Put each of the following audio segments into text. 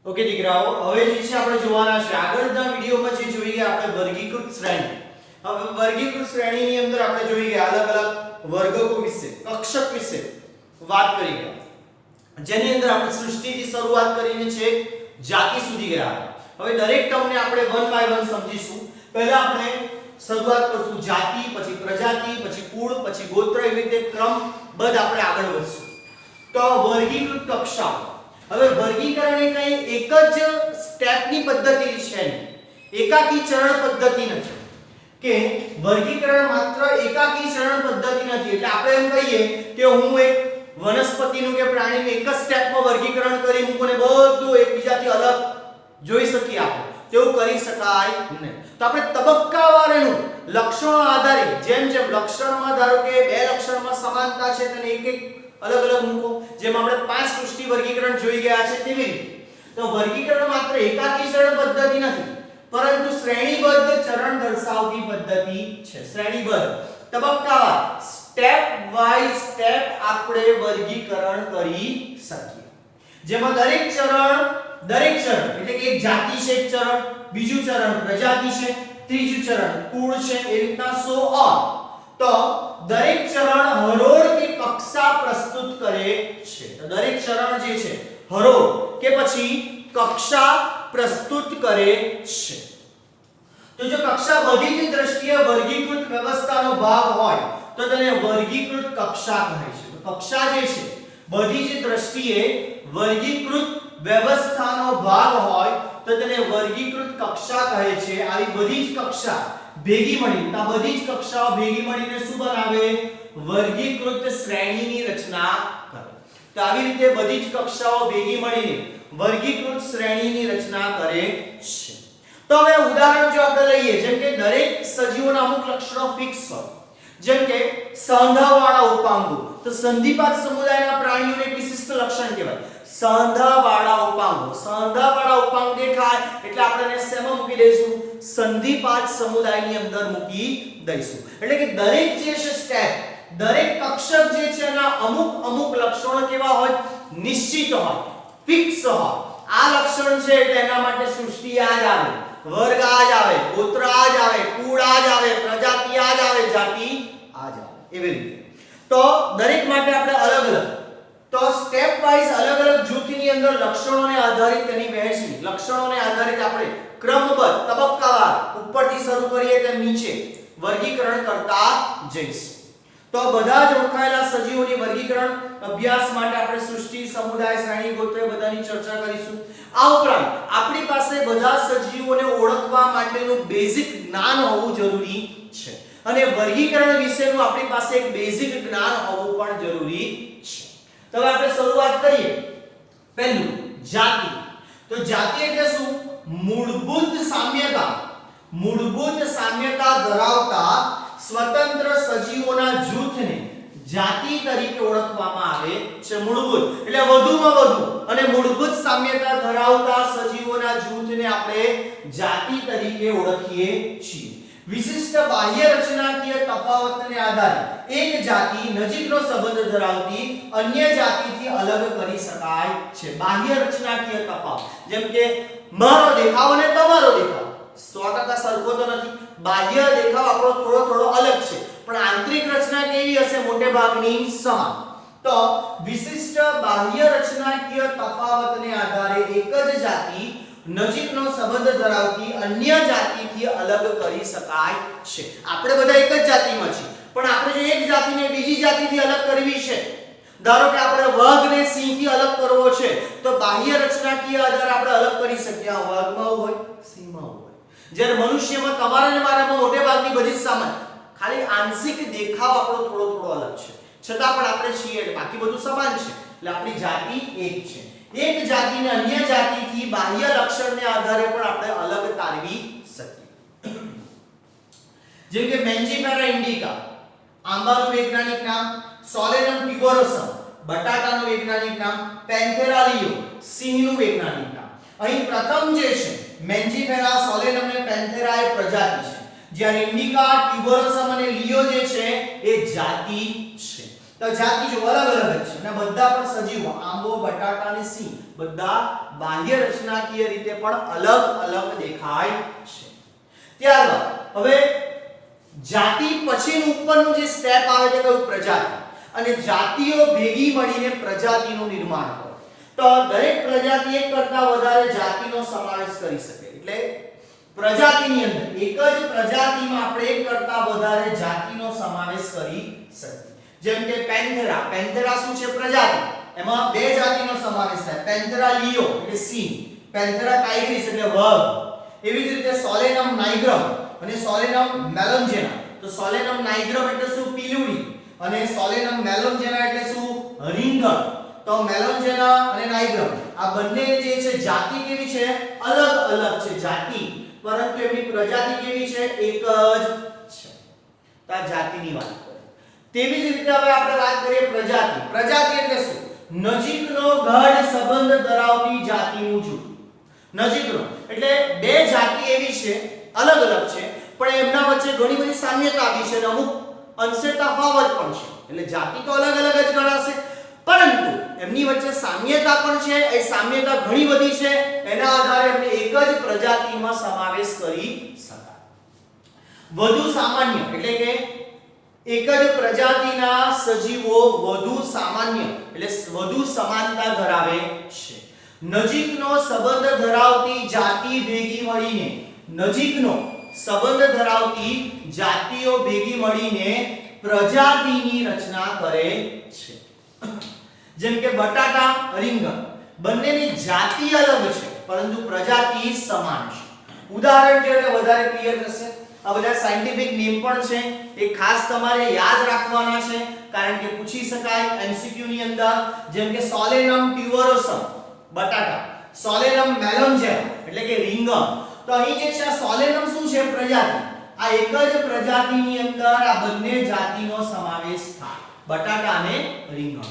Okay દીકરાઓ, હવે જે છે આપણે જોવાના છે આગળના વિડિયોમાં જે જોઈ ગયા આપણે વર્ગીકૃત શ્રેણી. હવે વર્ગીકૃત શ્રેણીની અંદર આપણે જોઈ ગયા અલગ અલગ વર્ગકો વિશે, કક્ષક વિશે વાત કરી ગયા, જેની અંદર આપણે સૃષ્ટિથી શરૂઆત કરીને છે જાતિ સુધી ગયા હતા. હવે દરેક ટર્મને આપણે વન બાય વન સમજીશું. પહેલા આપણે શરૂઆત કરશું જાતિ, પછી પ્રજાતિ, પછી કુળ, પછી ગોત્ર, એવી રીતે ક્રમબદ્ધ આપણે આગળ વધશું. તો વર્ગીકૃત કક્ષાઓ. હવે વર્ગીકરણ એ કઈ એક જ સ્ટેપની પદ્ધતિ છે નહીં, એકાકી ચરણ પદ્ધતિ નથી કે વર્ગીકરણ માત્ર એકાકી ચરણ પદ્ધતિ નથી. એટલે આપણે એમ કહીએ કે હું એક વનસ્પતિનું કે પ્રાણીનું એક જ સ્ટેપમાં વર્ગીકરણ કરી મૂકું ને બધું એકબીજાથી અલગ જોઈ શકીએ આપણે, તેવું કરી શકાય નહીં. તો આપણે તબક્કાવાર એનું લક્ષણો આધારિત, જેમ જેમ લક્ષણમાં ધારો કે બે લક્ષણમાં સમાનતા છે તેને એક એક અલગ અલગ મૂકો, જેમ આપણે 5 સૃષ્ટિ વર્ગીકરણ જોઈ ગયા છે તેવી રીતે. તો વર્ગીકરણ માત્ર એકાકી ચરણ પદ્ધતિ નથી, પરંતુ શ્રેણીબદ્ધ ચરણ દર્શાવતી પદ્ધતિ છે. શ્રેણીબદ્ધ, તબક્કાવાર, સ્ટેપ વાઇઝ સ્ટેપ આપણે વર્ગીકરણ કરી શકીએ, જેમાં દરેક ચરણ એટલે કે એક જાતિ છે એક ચરણ, બીજું ચરણ પ્રજાતિ છે, ત્રીજું ચરણ કુળ છે, એ રીતના સો ઓન. તો દરેક ચરણ હરોળ કે કક્ષા પ્રસ્તુત કરે છે. તો દરેક ચરણ જે છે હરોળ કે પછી કક્ષા પ્રસ્તુત કરે છે. તો જો કક્ષા બધી જ દ્રષ્ટિએ વર્ગીકૃત વ્યવસ્થાનો ભાગ હોય તો તેને વર્ગીકૃત કક્ષા કહે છે. તો કક્ષા જે છે બધી જ દ્રષ્ટિએ વર્ગીકૃત વ્યવસ્થાનો ભાગ હોય તો તેને વર્ગીકૃત કક્ષા કહે છે. આવી બધી જ કક્ષા ભેગી મળીને, આ બધી જ કક્ષાઓ ભેગી મળીને શું બનાવે? વર્ગીકૃત શ્રેણીની રચના કરે. તો આવી રીતે બધી જ કક્ષાઓ ભેગી મળીને વર્ગીકૃત શ્રેણીની રચના કરે છે. તો હવે ઉદાહરણ જો આપણે લઈએ, જેમ કે દરેક સજીવોના અમુક લક્ષણો ફિક્સ હોય, જેમ કે સાંધાવાળા ઉપાંગો. તો સંધિપાત સમુદાયના પ્રાણીઓને એક વિશિષ્ટ લક્ષણ કહેવાય સાંધાવાળા ઉપાંગો. સાંધાવાળા ઉપાંગ દેખાય એટલે આપણે એને શેમાં મૂકી દઈશું? સંધિપાત સમુદાયની અંદર મૂકી દઈશું. એટલે કે દરેક જે છે સ્ટેપ, દરેક કક્ષક જે છે એના અમુક લક્ષણો કેવા હોય? નિશ્ચિત હોય, ફિક્સ હોય. આ લક્ષણ છે એટલે એના માટે સૃષ્ટિ આ જ આવે, વર્ગ આ જ આવે, ગોત્ર આ જ આવે, કુળ આ જ આવે, પ્રજાતિ આ જ આવે, જાતિ આ જ આવે, એવી રીતે. તો દરેક માટે આપણે અલગ અલગ, તો સ્ટેપ વાઇઝ અલગ અલગ જૂથની અંદર લક્ષણોને આધારિત તેની વહેંચણી, લક્ષણોને આધારિત આપણે ક્રમબદ્ધ, તબક્કાવાર, ઉપરથી શરૂ કરીએ તેમ નીચે વર્ગીકરણ કરતા જઈશું. તો બધા જ ઓળખાયેલા સજીવોની વર્ગીકરણ અભ્યાસ માટે આપણે સૃષ્ટિ, સમુદાય, શ્રેણી, ગોત્ર બધાની ચર્ચા કરીશું. આ ઉપરાંત આપણી પાસે બધા સજીવોને ઓળખવા માટેનું બેઝિક જ્ઞાન હોવું જરૂરી છે, અને વર્ગીકરણ વિશેનું આપણી પાસે એક બેઝિક જ્ઞાન હોવું પણ જરૂરી છે. તો હવે આપણે શરૂઆત કરીએ. પહેલું જાતિ. તો જાતિ એટલે શું? મૂળભૂત સામ્યતા ધરાવતા સ્વતંત્ર સજીવોના જૂથને જાતિ તરીકે ઓળખવામાં આવે છે. મૂળભૂત એટલે વધુમાં વધુ અને મૂળભૂત સામ્યતા ધરાવતા સજીવોના જૂથને આપણે જાતિ તરીકે ઓળખીએ છીએ. વિશિષ્ટ બાહ્ય રચનાકીય તફાવતને આધારે એક જાતિ નજીકનો સંબંધ ધરાવતી અન્ય જાતિથી અલગ કરી શકાય છે. બાહ્ય રચનાકીય તફાવત, જેમ કે મારો દેખાવ અને તમારો દેખાવ 100% સરખો તો નથી. બાહ્ય દેખાવ આપણો થોડો અલગ છે, પણ આંતરિક રચના કેવી હશે? મોટે ભાગની સમાન. તો વિશિષ્ટ બાહ્ય રચનાકીય તફાવતને આધારે એક જ જાતિ નજીકનો સંબંધ ધરાવતી અન્ય જાતિથી અલગ કરી શકાય છે. આપણે બધા એક જ જાતિમાં છીએ, પણ આપણે જો એક જાતિને બીજી જાતિથી અલગ કરવી છે, ધારો કે આપણે વાઘને સિંહથી અલગ કરવો છે, તો બાહ્ય રચનાકીય આધારે આપણે અલગ કરી શકીએ. આ વાઘમાં હોય, સિંહમાં હોય. જ્યારે મનુષ્યમાં તમારા અને મારામાં મોટે ભાગની બધી જ સમાન, ખાલી આંશિક દેખાવ આપણો થોડો અલગ છે, છતાં પણ આપણે છીએ, બાકી બધું સમાન છે. એટલે આપણી જાતિ એક છે. એક જાતિને અન્ય જાતિથી બાહ્ય લક્ષણને આધારે પણ આપણે અલગ તારવી શકીએ. જેમ કે મેન્જીફેરા ઇન્ડિકા આંબાનું વૈજ્ઞાનિક નામ, સોલેનમ ટિબોરસમ બટાટાનું વૈજ્ઞાનિક નામ, પેન્થેરા લિયો સિંહનું વૈજ્ઞાનિક નામ. અહીં પ્રથમ જે છે મેન્જીફેરા, સોલેનમ અને પેન્થેરા એ પ્રજાતિ છે, જ્યારે ઇન્ડિકા, ટિબોરસમ અને લિયો જે છે એ જાતિ છે. તો જાતિ જો અલગ અલગ જ છે અને બધા પણ સજીવો આંબો બટાટા અને સિંહ બધા બાહ્ય રચનાકીય રીતે પણ અલગ અલગ દેખાય છે. ત્યારબાદ હવે જાતિ પછીનું ઉપરનું જે સ્ટેપ આવે છે કયું પ્રજાતિ અને જાતિઓ ભેગી મળીને પ્રજાતિનું નિર્માણ કરે. તો દરેક પ્રજાતિ એક કરતા વધારે જાતિનો સમાવેશ કરી શકે એટલે પ્રજાતિની અંદર એક જ પ્રજાતિમાં આપણે એક કરતા વધારે જાતિનો સમાવેશ કરી શકીએ. જેમ કે પેન્થેરા, પેન્થેરા શું છે પ્રજાતિ, એમાં બે જાતિનો સમાવેશ થાય, પેન્થેરા લિયો એટલે સિંહ, પેન્થેરા ટાઇગ્રિસ એટલે વાઘ. એવી જ રીતે સોલેનમ નાઇગ્રમ અને સોલેનમ મેલોન્જેના. તો સોલેનમ નાઇગ્રમ એટલે શું પીલુડી અને સોલેનમ મેલોન્જેના એટલે શું રીંગણ. તો મેલોન્જેના અને નાઇગ્રમ આ બંને જે છે જાતિ કેવી છે અલગ અલગ છે જાતિ, પરંતુ એમની પ્રજાતિ કેવી છે એક જ છે. તો આ જાતિની વાત કરીએ. તેવી જ રીતે હવે આપણે વાત કરીએ પ્રજાતિ. પ્રજાતિ એટલે શું નજીકનો ગાઢ સંબંધ ધરાવતી જાતિનું જૂથ. નજીકનો એટલે બે જાતિ એવી છે અલગ અલગ છે પણ એમના વચ્ચે ઘણી બધી સામ્યતા આવી છે અને અમુક અંશે તફાવત પણ છે. એટલે જાતિ તો અલગ અલગ જ ગણાશે પરંતુ એમની વચ્ચે સામ્યતા પણ છે. એ સામ્યતા ઘણી બધી છે એના આધારે એમને એક જ પ્રજાતિમાં સમાવેશ કરી શકાય. વધુ સામાન્ય એટલે કે એક જ પ્રજાતિના સજીવો વધુ સામાન્ય એટલે વધુ સમાનતા ધરાવે છે. નજીકનો સંબંધ ધરાવતી જાતિ ભેગી મળીને નજીકનો સંબંધ ધરાવતી જાતિઓ ભેગી મળીને પ્રજાતિની રચના કરે છે. જેમ કે બટાટા રીંગણ બંનેની જાતિ અલગ છે પરંતુ પ્રજાતિ સમાન છે. ઉદાહરણ છે એટલે વધારે ક્લિયર થશે. આ બધા સાયન્ટિફિક નેમ પણ છે એ ખાસ તમારે યાદ રાખવાના છે કારણ કે પૂછી શકાય એમસીક્યુ ની અંદર. જેમ કે સોલેનમ ટ્યુબરોસમ બટાટા, સોલેનમ મેલોન્જેના એટલે કે રીંગણ. તો અહીં જે છે સોલેનમ શું છે પ્રજાતિ, આ એક જ પ્રજાતિની અંદર આ બંને જાતિનો સમાવેશ થાય બટાટા અને રીંગણ.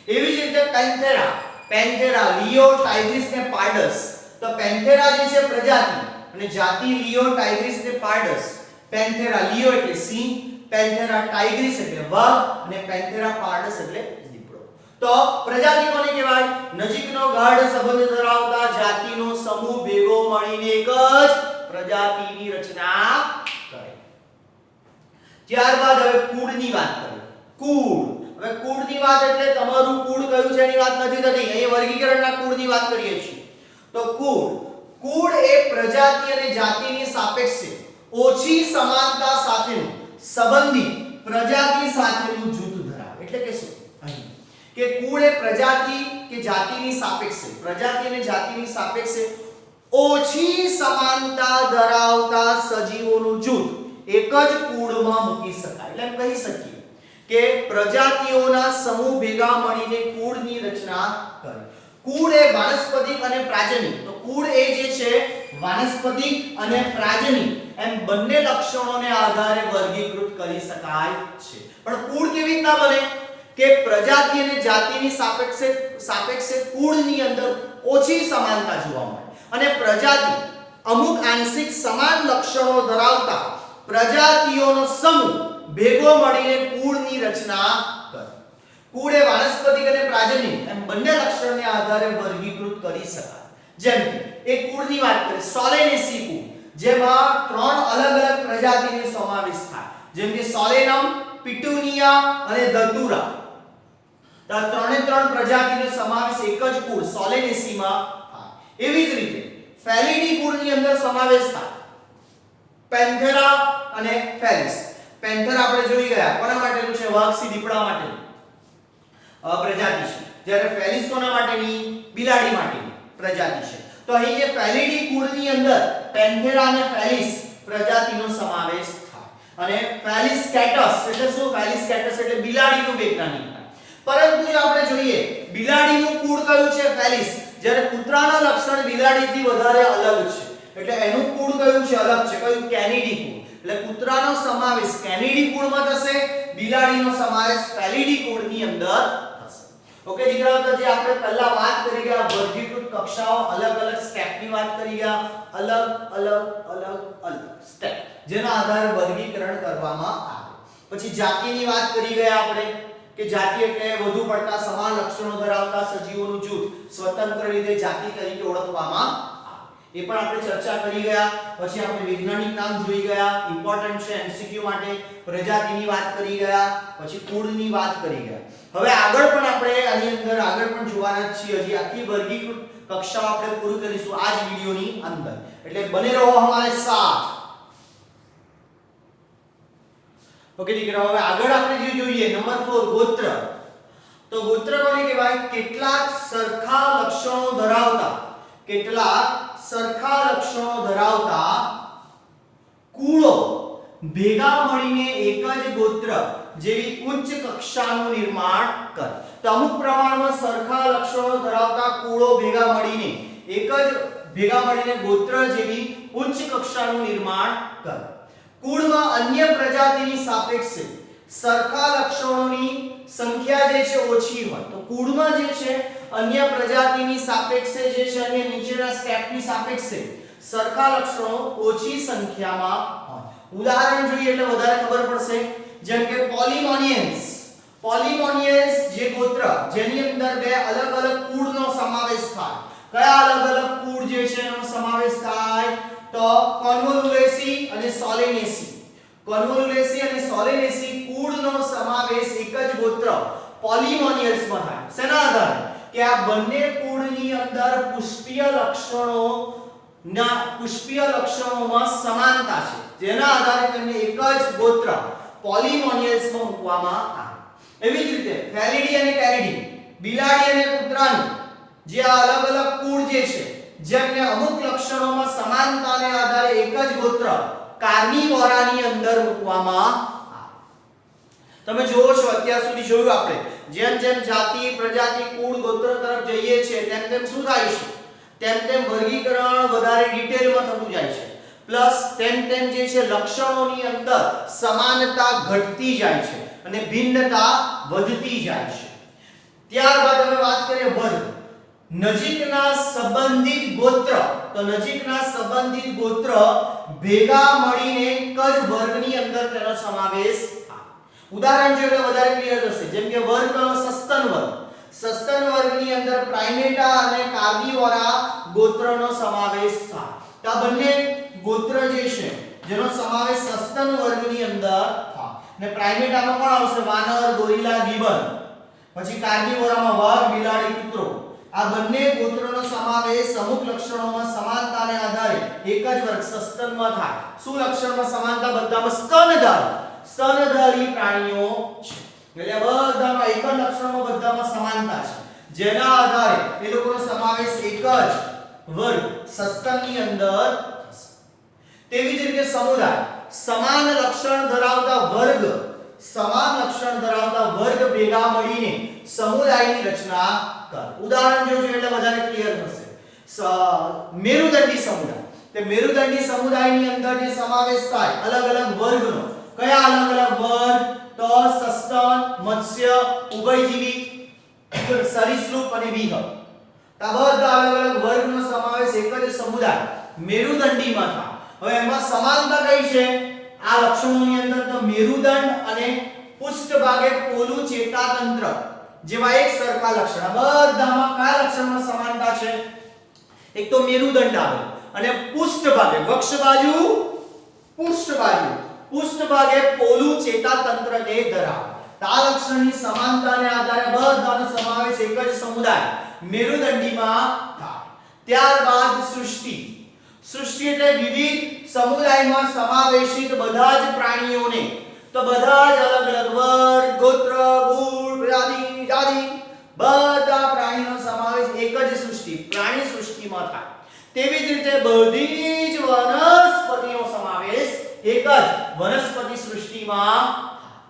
એવી જ રીતે પેન્થેરા, પેન્થેરા લિયો ટાઇગ્રિસ ને પાર્ડસ. તો પેન્થેરા જે છે પ્રજાતિ અને જાતિ લિયો ટાઇગ્રિસ ને પાર્ડસ. પેન્થેરા લિયો એટલે સિંહ, પેન્થેરા ટાઇગ્રિસ એટલે વાઘ અને પેન્થેરા પાર્ડસ એટલે દીપડો. તો પ્રજાતિ કોને કહેવાય નજીકનો ગાઢ સંબંધ ધરાવતા જાતિનો સમૂહ ભેગો મળીને એક જ પ્રજાતિની રચના કરે. ત્યારબાદ હવે કુળની વાત કરીએ. કુળ. હવે કુળની વાત એટલે તમારું કુળ કયું છે એની વાત નથી થતી. અહીં વર્ગીકરણના કુળની વાત કરીએ છીએ. તો કુળ, કુળ એ પ્રજાતિ અને જાતિની સાપેક્ષે ઓછી સમાનતા સાથેનું સંબંધિત પ્રજાતિ સાથેનું જૂથ ધરાવે. એટલે કે શું અહીં કે કુળ એ પ્રજાતિ કે જાતિની સાપેક્ષે પ્રજાતિ અને જાતિની સાપેક્ષે ઓછી સમાનતા ધરાવતા સજીવોનું જૂથ એક જ કુળમાં મૂકી શકાય. એટલે એમ કહી શકીએ કે પ્રજાતિઓના સમૂહ ભેગા મળીને કુળની રચના કરે. કુળ એ વાનસ્પતિક અને પ્રાજનિક. તો કુળ એ જે છે વાનસ્પતિક અને પ્રાજનિક એમ બંને લક્ષણોને આધારે વર્ગીકૃત કરી શકાય છે. પણ કુળ કેવી રીતના બને કે પ્રજાતિ અને જાતિની સાપેક્ષે કુળની અંદર ઓછી સમાનતા જોવા મળે અને પ્રજાતિ અમુક આંશિક સમાન લક્ષણો ધરાવતા પ્રજાતિઓનો સમૂહ ભેગો મળીને કુળની રચના કરે. કુળ એ વાનસ્પતિક અને પ્રાજનિક એમ બંને લક્ષણને આધારે વર્ગીકૃત કરી શકાય. જેમ કે એક કુળની વાત કરીએ સોલેનેસી કુળ જેમાં ત્રણ અલગ અલગ પ્રજાતિનો સમાવેશ થાય. જેમ કે સોલેનમ, પિટુનિયા અને ધતુરા. તો ત્રણે ત્રણ પ્રજાતિનો સમાવેશ એક જ કુળ સોલેનેસીમાં થાય. એવી જ રીતે ફેલિડી કુળની અંદર સમાવેશ થાય પેન્થેરા અને ફેલિસ. પેન્થેરા આપણે જોઈ ગયા કોના માટેનું છે વાઘસી દીપડા માટેનું પ્રજાતિ છે, જ્યારે ફેલિસ કોના માટેની બિલાડી માટેની પ્રજાતિ છે. તો અહીં જે ફેલિડી કુળની અંદર પેન્થેરા અને ફેલિસ પ્રજાતિનો સમાવેશ થાય અને ફેલિસ કેટસ એટલે શું ફેલિસ કેટસ એટલે બિલાડીનું વૈજ્ઞાનિક નામ. પરંતુ જો આપણે જોઈએ બિલાડીનું કુળ કયું છે ફેલિસ, જ્યારે કૂતરાના લક્ષણ બિલાડીથી વધારે અલગ છે એટલે એનું કુળ કયું છે અલગ છે કયું કેનિડી કુળ. એટલે કૂતરાનો સમાવેશ કેનિડી કુળમાં થશે, બિલાડીનો સમાવેશ ફેલિડી કુળની અંદર થશે. ઓકે દીકરાઓ, તો જે આપણે પહેલા વાત કરી ગયા વર્ગીકૃત કક્ષાઓ અલગ અલગ સ્ટેપની વાત કરી ગયા, અલગ અલગ સ્ટેપ જેના આધારે વર્ગીકરણ કરવામાં આવે. પછી જાતિની વાત કરી ગયા આપણે, કે જાતિ એટલે વધુ પડતા સમાન લક્ષણો ધરાવતા સજીવોનું જૂથ સ્વતંત્ર રીતે જાતિ તરીકે ઓળખવામાં આવે। એ પણ આપણે ચર્ચા કરી ગયા। પછી આપણે વૈજ્ઞાનિક નામ જોઈ ગયા, ઇમ્પોર્ટન્ટ છે એમસીક્યુ માટે, પ્રજાતિની વાત કરી ગયા, પછી કુળની વાત કરી ગયા। હવે આગળ પણ આપણે આની અંદર આગળ પણ જોવાના છીએ। હજી આખી વર્ગીકૃત કક્ષાઓ આપણે પૂરું કરીશું આ જ વિડિયોની અંદર, એટલે બને રહો હમારે સાથ। ઓકે દીકરાઓ, હવે આગળ આપણે જે જોઈએ નંબર 4 ગોત્ર। તો ગોત્ર કોને કહેવાય? કેટલાક સરખા લક્ષણો ધરાવતા કુળો ભેગા મળીને એક જ ગોત્ર જેવી ઉચ્ચ કક્ષાનું નિર્માણ કરે। તો અમુક પ્રમાણમાં સરખા લક્ષણો ધરાવતા કુળો ભેગા મળીને ગોત્ર જેવી ઉચ્ચ કક્ષાનું નિર્માણ કરે। કુળમાં અન્ય પ્રજાતિની સાપેક્ષે સરખા લક્ષણોની સંખ્યા જે છે ઓછી હોય, તો કુળમાં જે છે અન્ય પ્રજાતિની સાપેક્ષે જે છે અન્ય નીચેના સ્ટેપની સાપેક્ષે સરખા લક્ષણો ઓછી સંખ્યામાં હોય। ઉદાહરણ જોઈએ એટલે વધારે ખબર પડશે। જેમ કે પોલિમોનિયસ જે ગોત્ર જેની અંદર બે અલગ અલગ કુળનો સમાવેશ થાય। કયા અલગ અલગ કુળ જે છે એનો સમાવેશ થાય? તો કોન્વોલ્યુલેસી અને સોલેનેસી। કોન્વોલ્યુલેસી અને સોલેનેસી કુળનો સમાવેશ એક જ ગોત્ર પોલિમોનિયસમાં થાય। શેના આધારે? કે આ બંને કુળની અંદર પુષ્પીય લક્ષણોમાં સમાનતા છે, જેના આધારે તેમને એક જ ગોત્ર પોલિમોનિયસમાં મૂકવામાં આવે। એવી જ રીતે ફેલિડી અને કેરિડી, બિલાડી અને કૂતરાનું જે આ અલગ અલગ કુળ જે છે જેમને અમુક લક્ષણોમાં સમાનતાને આધારે એક જ ગોત્ર કાર્નિવોરાની અંદર મૂકવામાં આવે। તમે જોવો છો અત્યાર સુધી જોયું આપણે, જેમ જેમ જાતિ, પ્રજાતિ, કુળ, ગોત્ર તરફ જઈએ છીએ તેમ તેમ શું થાય છે? તેમ તેમ વર્ગીકરણ વધારે ડિટેલમાં થતું જાય છે, પ્લસ તેમ તેમ જે છે લક્ષણોની અંદર સમાનતા ઘટતી જાય છે અને ભિન્નતા વધતી જાય છે। ત્યારબાદ અમે વાત કરીએ વર્ગ। નજીકના સંબંધિત ગોત્ર, તો નજીકના સંબંધિત ગોત્ર ભેગા મળીને એક જ વર્ગની અંદર તેનો સમાવેશ થાય। ઉદાહરણ જોઈએ તો વધારે ક્લિયર થશે। જેમ કે વર્ગ સસ્તન વર્ગની અંદર પ્રાઇમેટા અને કાર્નિવોરા ગોત્રનો સમાવેશ થાય। તો આ બંને ગોત્ર જે છે જેનો સમાવેશ સસ્તન વર્ગની અંદર થાય, ને પ્રાઇમેટામાં કોણ આવશે? વાનર, ગોરિલા, ગિબન। પછી કાર્નિવોરામાં વાઘ, બિલાડી, કૂતરો। આ બંને ગોત્રોનો સમાવેશ અમુક લક્ષણોમાં સમાનતાને આધારે એક જ વર્ગ સસ્તનમાં થાય। શું લક્ષણમાં સમાનતા? બધામાં સ્તનધારી પ્રાણીઓ છે, એટલે બધામાં એક જ લક્ષણમાં બધામાં સમાનતા છે, જેના આધારે એ લોકોનો સમાવેશ એક જ વર્ગ સસ્તનની અંદર થશે। તેવી જ રીતે સમુદાય, સમાન લક્ષણ ધરાવતા વર્ગ ભેગા મળીને સમુદાયની રચના કરે। ઉદાહરણ જોજો એટલે વધારે ક્લિયર થશે। મેરુદંડી સમુદાય, તે મેરુદંડી સમુદાયની અંદર જે સમાવેશ થાય અલગ અલગ વર્ગનો, કયા અલગ અલગ વર્ગ? તો સસ્તન, મત્સ્ય, ઉભયજીવી, સરીસૃપ અને વિહંગ। આ બધા અલગ અલગ વર્ગનો સમાવેશ એક જ સમુદાય મેરુદંડીમાં થાય। હવે એમાં સમાનતા કઈ છે આ લક્ષણોની અંદર? તો મેરુદંડ અને પૃષ્ઠભાગે પોલું ચેતાતંત્ર જેવા એક સરખા લક્ષણ। બધામાં કયા લક્ષણમાં સમાનતા છે? એક તો મેરુદંડ આવે અને પૃષ્ઠભાગે વક્ષ બાજુ પૃષ્ઠભાગે પોલું ચેતાતંત્ર ને ધરાવે। આ લક્ષણની સમાનતાને આધારે બધાનો સમાવેશ એક જ સમુદાય મેરુદંડીમાં થાય। ત્યારબાદ સૃષ્ટિ એટલે વિવિધ સમુદાયમાં સમાવેશિત બધા જ પ્રાણીઓને, તો બધા જ અલગ અલગ વર્ગ, ગોત્ર, કુળ, પ્રજાતિ, જાતિ બધા પ્રાણીનો સમાવેશ એક જ પ્રાણી સૃષ્ટિમાં થાય। તેવી જ રીતે બધી જ વનસ્પતિનો સમાવેશ એક જ વનસ્પતિ સૃષ્ટિમાં થાય।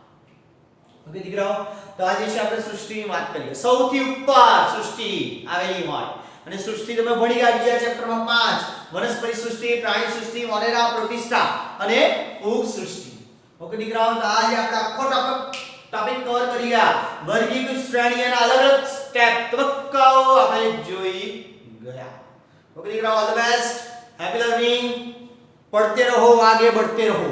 ઓકે દીકરાઓ, તો આજે છે આપણે સૃષ્ટિની વાત કરીએ। સૌથી ઉપર સૃષ્ટિ આવેલી હોય, અને સૃષ્ટિ તમે ભણી ગયા બીજા ચેપ્ટરમાં 5, વનસ્પતિ સૃષ્ટિ, પ્રાણી સૃષ્ટિ, મોનેરા, પ્રોટિસ્ટા અને ફૂગ સૃષ્ટિ। ઓકે દીકરાઓ, તો આજે આપણે આખો ટોપિક કવર કરી ગયા। વર્ગીકૃત શ્રેણી અને અલગ અલગ સ્ટેપ તબક્કાઓ આપણે જોઈ ગયા। ओके દીકરાઓ, all the best, happy learning, पढ़ते रहो, आगे बढ़ते रहो।